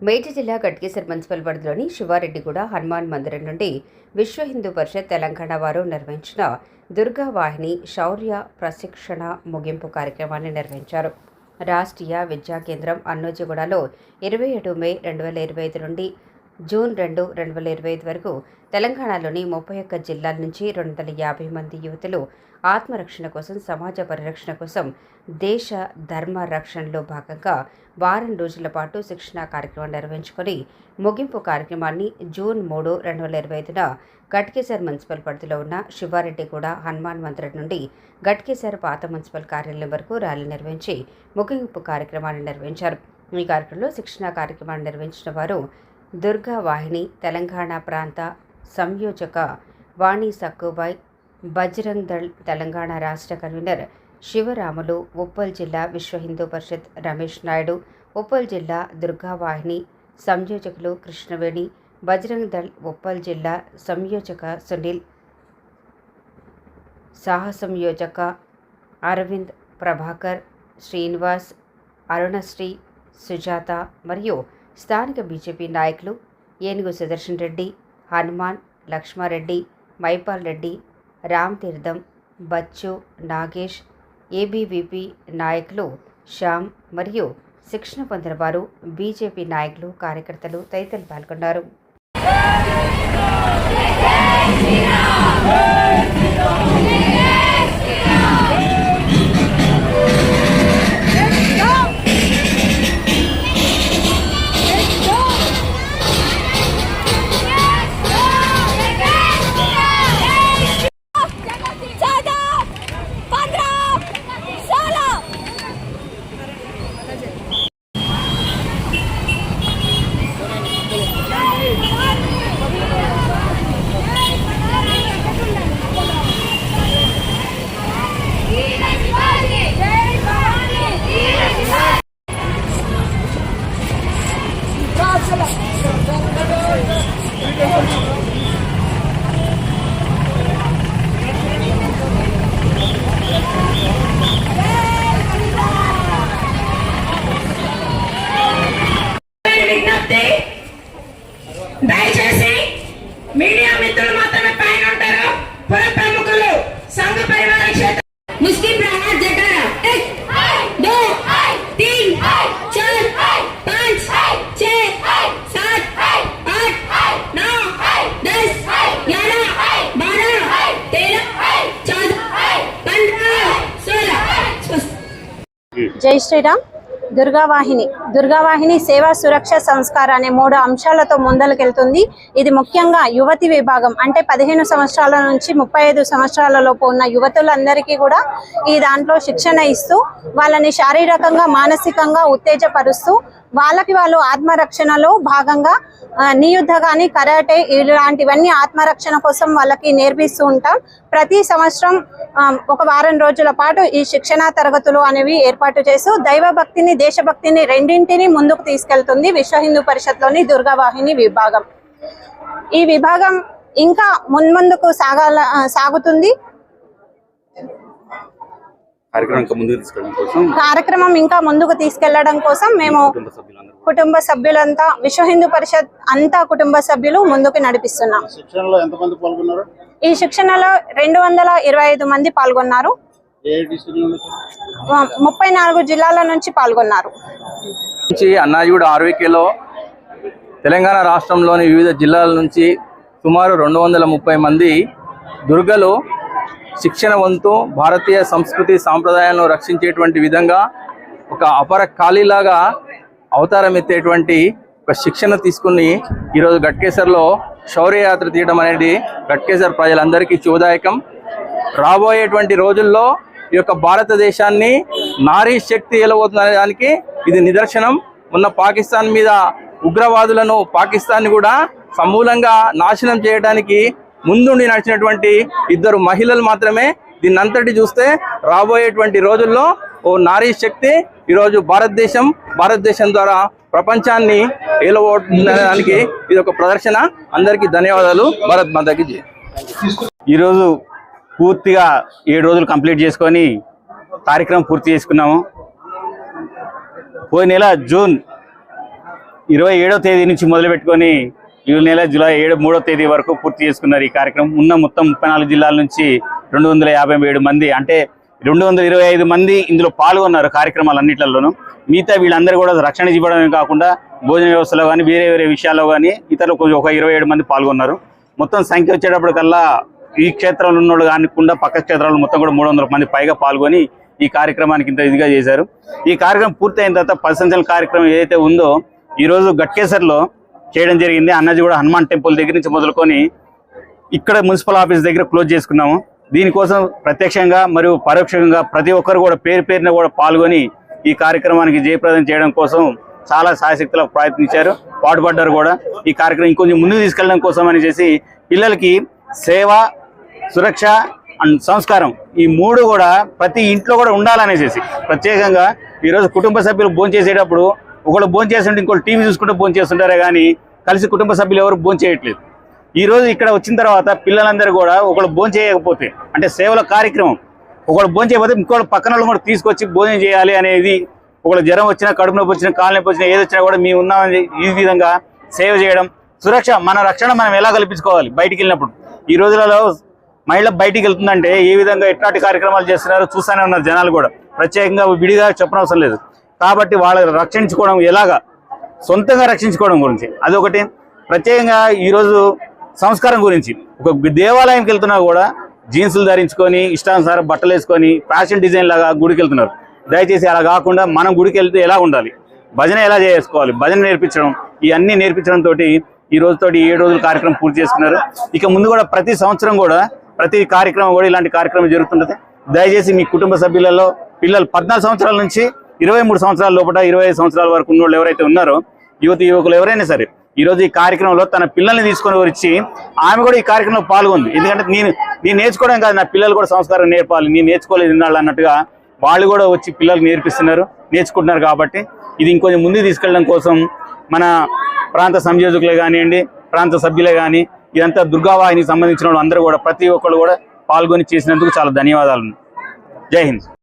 మేడ్చల్ జిల్లా గట్కేసర్ మున్సిపల్ పరిధిలోని శివారెడ్డిగూడ హనుమాన్ మందిరం నుండి విశ్వ హిందూ పరిషత్ తెలంగాణ వారు నిర్వహించిన దుర్గా వాహిని శౌర్య ప్రశిక్షణ ముగింపు కార్యక్రమాన్ని నిర్వహించారు. రాష్ట్రీయ విద్యా కేంద్రం అన్నోజిగూడలో 27 మే 2025 నుండి జూన్ 2, 2025 వరకు తెలంగాణలోని 31 జిల్లాల నుంచి 250 మంది యువతులు ఆత్మరక్షణ కోసం, సమాజ పరిరక్షణ కోసం, దేశ ధర్మ రక్షణలో భాగంగా వారం రోజుల పాటు శిక్షణా కార్యక్రమం నిర్వహించుకొని ముగింపు కార్యక్రమాన్ని జూన్ 3, 2025న గట్కేసర్ మున్సిపల్ పరిధిలో ఉన్న శివారెడ్డిగూడ హనుమాన్ మందిరం నుండి గట్కేసర్ పాత మున్సిపల్ కార్యాలయం వరకు ర్యాలీ నిర్వహించి ముగింపు కార్యక్రమాన్ని నిర్వహించారు. ఈ కార్యక్రమంలో శిక్షణా కార్యక్రమాన్ని నిర్వహించిన వారు దుర్గా వాహిని తెలంగాణ ప్రాంత సంయోజక వాణి సక్కుబాయ్, బజరంగ్ దళ్ తెలంగాణ రాష్ట్ర కన్వీనర్ శివరాములు, ఉప్పల్ జిల్లా విశ్వ హిందూ పరిషత్ రమేష్ నాయుడు, ఉప్పల్ జిల్లా దుర్గా వాహిని సంయోజకులు కృష్ణవేణి, బజరంగ్ దళ్ ఉప్పల్ జిల్లా సంయోజక సునీల్, సహసంయోజక అరవింద్, ప్రభాకర్, శ్రీనివాస్, అరుణశ్రీ, సుజాత మరియు స్థానిక బీజేపీ నాయకులు ఏనుగు సుదర్శన్ రెడ్డి, హనుమాన్, లక్ష్మారెడ్డి, మైపాల్ రెడ్డి, రామ్ తీర్థం, బచ్చు, నాగేష్, ఏబీవీపీ నాయకులు శ్యామ్ మరియు శిక్షణ పొందిన వారు, బీజేపీ నాయకులు, కార్యకర్తలు తదితరులు పాల్గొన్నారు. దయచేసి మీడియా మిత్రులు మాత్రమే పైన ఉంటారు. పుర ప్రముఖులు, సంఘ పరివార క్షేత్ర ముస్లిం ప్రహార్ జటారా 1 2 3 4 5 6 7 8 9 10 11 12 13 14 15 16. జై శ్రీరామ్. దుర్గావాహిని సేవా సురక్ష సంస్కార అనే 3 అంశాలతో ముందలకెళ్తుంది. ఇది ముఖ్యంగా యువతి విభాగం, అంటే 15 సంవత్సరాల నుంచి 35 సంవత్సరాలలోపు ఉన్న యువతులందరికీ కూడా ఈ దాంట్లో శిక్షణ ఇస్తూ వాళ్ళని శారీరకంగా, మానసికంగా ఉత్తేజపరుస్తూ వాళ్ళు ఆత్మరక్షణలో భాగంగా నియుద్ధ కానీ, కరాటే ఇలాంటివన్నీ ఆత్మరక్షణ కోసం వాళ్ళకి నేర్పిస్తూ ఉంటాం. ప్రతి సంవత్సరం ఒక వారం రోజుల పాటు ఈ శిక్షణా తరగతులు అనేవి ఏర్పాటు చేస్తూ దైవభక్తిని, దేశభక్తిని రెండింటిని ముందుకు తీసుకెళ్తుంది విశ్వ హిందూ పరిషత్లోని దుర్గావాహిని విభాగం. ఈ విభాగం ఇంకా మున్ముందుకు సాగుతుంది. కార్యక్రమం ఇంకా ముందుకు తీసుకెళ్లడం కోసం మేము కుటుంబ సభ్యులంతా, విశ్వ హిందూ పరిషత్ అంతా కుటుంబ సభ్యులు ముందుకు నడిపిస్తున్నాం. ఈ శిక్షణలో 225 మంది పాల్గొన్నారు. 34 జిల్లాల నుంచి పాల్గొన్నారు. అన్నాజీగూడ ఆర్వీకేలో తెలంగాణ రాష్ట్రంలోని వివిధ జిల్లాల నుంచి సుమారు 230 మంది దుర్గలు శిక్షణ వంతు భారతీయ సంస్కృతి సాంప్రదాయాలను రక్షించేటువంటి విధంగా ఒక అపర ఖాళీలాగా అవతారం ఎత్తేటువంటి ఒక శిక్షణ తీసుకుని ఈరోజు గట్కేసర్లో శౌర్యయాత్ర తీయడం అనేది గట్కేసర్ ప్రజలందరికీ శుభదాయకం. రాబోయేటువంటి రోజుల్లో ఈ యొక్క భారతదేశాన్ని నారీ శక్తి ఎలబోతున్న దానికి ఇది నిదర్శనం. మొన్న పాకిస్తాన్ మీద ఉగ్రవాదులను, పాకిస్తాన్ కూడా సమూలంగా నాశనం చేయడానికి ముందుండి నడిచినటువంటి 2 మహిళలు మాత్రమే. దీన్నంతటి చూస్తే రాబోయేటువంటి రోజుల్లో ఓ నారీ శక్తి ఈరోజు భారతదేశం ద్వారా ప్రపంచాన్ని ఏలబోతుందనడానికి ఇది ఒక ప్రదర్శన. అందరికీ ధన్యవాదాలు. భారత్ మాతాకి జై. ఈరోజు పూర్తిగా 7 రోజులు కంప్లీట్ చేసుకొని కార్యక్రమం పూర్తి చేసుకున్నాము. పోయిన నెల జూన్ 27వ తేదీ నుంచి మొదలుపెట్టుకొని ఈ నెల జూలై 3వ తేదీ వరకు పూర్తి చేసుకున్నారు ఈ కార్యక్రమం. ఉన్న మొత్తం 34 జిల్లాల నుంచి 257 మంది, అంటే 225 మంది ఇందులో పాల్గొన్నారు కార్యక్రమాలన్నింటిలోనూ. మిగతా వీళ్ళందరూ కూడా రక్షణ ఇవ్వడమే కాకుండా భోజన వ్యవస్థలో కానీ వేరే వేరే విషయాల్లో కానీ ఇతరులు ఒక 27 మంది పాల్గొన్నారు. మొత్తం సంఖ్య వచ్చేటప్పటికల్లా ఈ క్షేత్రంలో ఉన్నోళ్ళు కాకుండా పక్క క్షేత్రాలు మొత్తం కూడా 300 మంది పైగా పాల్గొని ఈ కార్యక్రమానికి ఇంత ఇదిగా చేశారు. ఈ కార్యక్రమం పూర్తి అయిన తర్వాత 10 సంవత్సరాల కార్యక్రమం ఏదైతే ఉందో ఈరోజు గట్కేసర్లో చేయడం జరిగింది. అన్నాజీగూడ హనుమాన్ టెంపుల్ దగ్గర నుంచి మొదలుకొని ఇక్కడ మున్సిపల్ ఆఫీస్ దగ్గర క్లోజ్ చేసుకున్నాము. దీనికోసం ప్రత్యక్షంగా మరియు పరోక్షంగా ప్రతి ఒక్కరు కూడా పేరు పేరున కూడా పాల్గొని ఈ కార్యక్రమానికి జయప్రదం చేయడం కోసం చాలా శాయశక్తులకు ప్రయత్నించారు, పాటుపడ్డారు కూడా. ఈ కార్యక్రమం ఇంకొంచెం ముందుకు తీసుకెళ్ళడం కోసం అని చేసి పిల్లలకి సేవ, సురక్ష అండ్ సంస్కారం ఈ 3 కూడా ప్రతి ఇంట్లో కూడా ఉండాలనేసి ప్రత్యేకంగా ఈరోజు కుటుంబ సభ్యులు భోంచేసేటప్పుడు ఒకళ్ళు భోంచేస్తుంటే ఇంకోళ్ళు టీవీ చూసుకుంటూ భోంచేస్తుంటారే కానీ కలిసి కుటుంబ సభ్యులు ఎవరు భోంచేయట్లేదు. ఈరోజు ఇక్కడ వచ్చిన తర్వాత పిల్లలందరూ కూడా ఒకళ్ళు భోంచేయకపోతే అంటే సేవల కార్యక్రమం, ఒకళ్ళు భోంచేయకపోతే ఇంకోళ్ళు పక్కన వాళ్ళు కూడా తీసుకొచ్చి భోజనం చేయాలి అనేది, ఒకళ్ళు జ్వరం వచ్చినా, కడుపు నొప్పి వచ్చినా, కాలు నొప్పి వచ్చినా, ఏది వచ్చినా కూడా మేము ఉన్నామని ఈ విధంగా సేవ చేయడం. సురక్ష, మన రక్షణ మనం ఎలా కల్పించుకోవాలి బయటికి వెళ్ళినప్పుడు. ఈ రోజులలో మహిళ బయటికి వెళ్తుందంటే ఏ విధంగా ఎట్లాంటి కార్యక్రమాలు చేస్తున్నారో చూస్తూనే ఉన్నారు జనాలు కూడా. ప్రత్యేకంగా విడిగా చెప్పనవసరం లేదు. కాబట్టి వాళ్ళని రక్షించుకోవడం ఎలాగా, సొంతంగా రక్షించుకోవడం గురించి అదొకటి. ప్రత్యేకంగా ఈరోజు సంస్కారం గురించి ఒక దేవాలయంకి వెళ్తున్నా కూడా జీన్సులు ధరించుకొని ఇష్టానుసారం బట్టలు వేసుకొని ఫ్యాషన్ డిజైన్ లాగా గుడికి వెళ్తున్నారు. దయచేసి అలా కాకుండా మనం గుడికి వెళ్తే ఎలా ఉండాలి, భజన ఎలా చేసుకోవాలి, భజన నేర్పించడం, ఇవన్నీ నేర్పించడంతో ఈ రోజుతోటి 7 రోజుల కార్యక్రమం పూర్తి చేసుకున్నారు. ఇక ముందు కూడా ప్రతి సంవత్సరం కూడా ప్రతి కార్యక్రమం కూడా ఇలాంటి కార్యక్రమం జరుగుతుంటుంది. దయచేసి మీ కుటుంబ సభ్యులలో పిల్లలు 14 సంవత్సరాల నుంచి 23 సంవత్సరాల లోపల 25 సంవత్సరాల వరకు ఉన్న వాళ్ళు ఎవరైతే ఉన్నారో యువకులు ఎవరైనా సరే ఈరోజు ఈ కార్యక్రమంలో తన పిల్లల్ని తీసుకొని వచ్చి ఆమె కూడా ఈ కార్యక్రమంలో పాల్గొంది. ఎందుకంటే నేను నేర్చుకోవడం కాదు, నా పిల్లలు కూడా సంస్కారం నేర్పాలి, నేను నేర్చుకోలేదు ఇన్నాళ్ళు అన్నట్టుగా వాళ్ళు కూడా వచ్చి పిల్లలకు నేర్పిస్తున్నారు, నేర్చుకుంటున్నారు. కాబట్టి ఇది ఇంకొంచెం ముందుకు తీసుకెళ్ళడం కోసం మన ప్రాంత సంయోజకులే కానివ్వండి, ప్రాంత సభ్యులే కానీ ఇదంతా దుర్గావాహినికి సంబంధించిన వాళ్ళు అందరూ కూడా ప్రతి ఒక్కళ్ళు కూడా పాల్గొని చేసినందుకు చాలా ధన్యవాదాలు. జై హింద్.